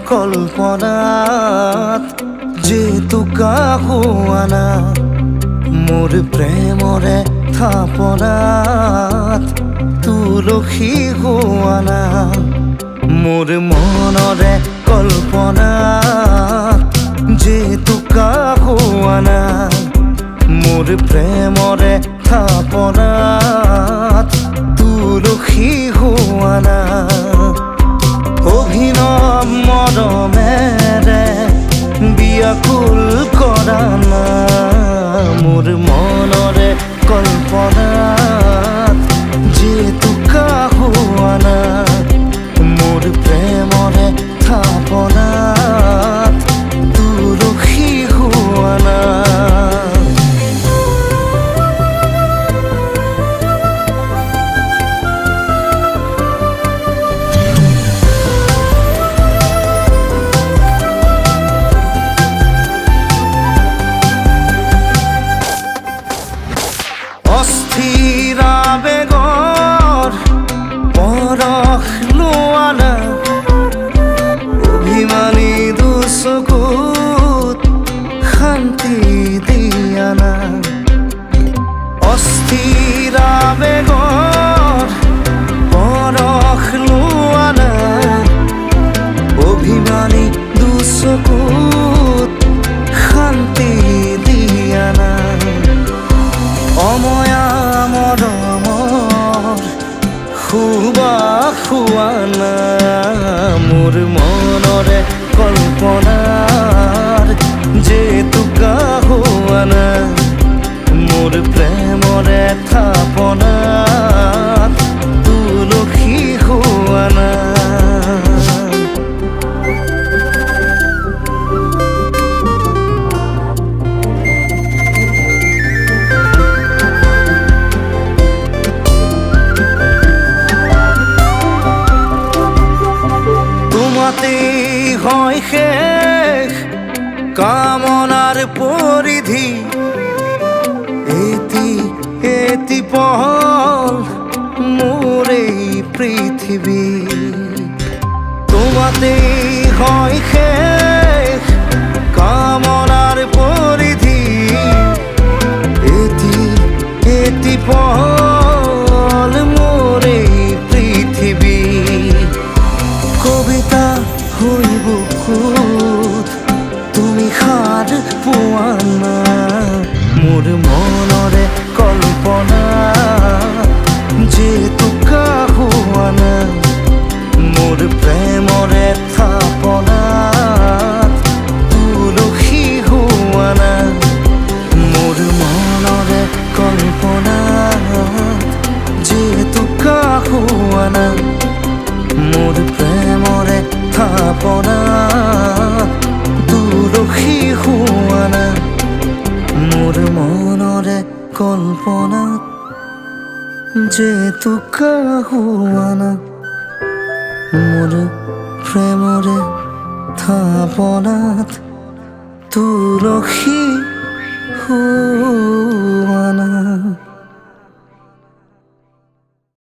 কল্পনাত যেতুকা হোৱানা মোৰ প্ৰেমৰে থাপনাত তুলসী হোৱানা মোৰ মনৰে কল্পনাত যেতুকা হোৱানা মোৰ প্ৰেমৰে থাপনাত তুলসী হোৱানা অভিনৱ মৰমেৰে বিয়াকুল কৰা না মোৰ মনৰে কল্পনাত যেতুকা হোৱানা মোৰ প্ৰেমৰে থাপনাত তুলসী হোৱানা অস্থিৰ আবেগৰ পৰশ লোৱা না অভিমানী দুচকুত শান্তি দিয়া না অস্থিৰ আবেগৰ পৰশ লোৱা না অভিমানী দুচকুত শান্তি দিয়া না অময়া মৰমৰ সুবাস হোৱানা মোৰ মনৰে কল্পনাৰ যেতুকা হোৱানা মোৰ প্ৰেমৰে থাপনাত তুলসী হোৱানা হয় শেষ কামনার পরিধি এটি পহল মোর এই পৃথিবী তোমাতেই হয় শেষ কামনার পরিধি এটি পহল মোর এই পৃথিবী কবিতা হই বুকুত তুমি সাৰ পোৱা না মোৰ মনৰে কল্পনা যেতুকা হোৱানা মোৰ প্ৰেমৰে থাপনাত তুলসী হোৱানা মোৰ মনৰে কল্পনা যেতুকা হোৱানা মোৰ প্ৰেমৰে থাপনাত তুলসী হোৱানা মোৰ মনৰে কল্পনাত যেতুকা হোৱানা মোৰ প্ৰেমৰে থাপনাত তুলসী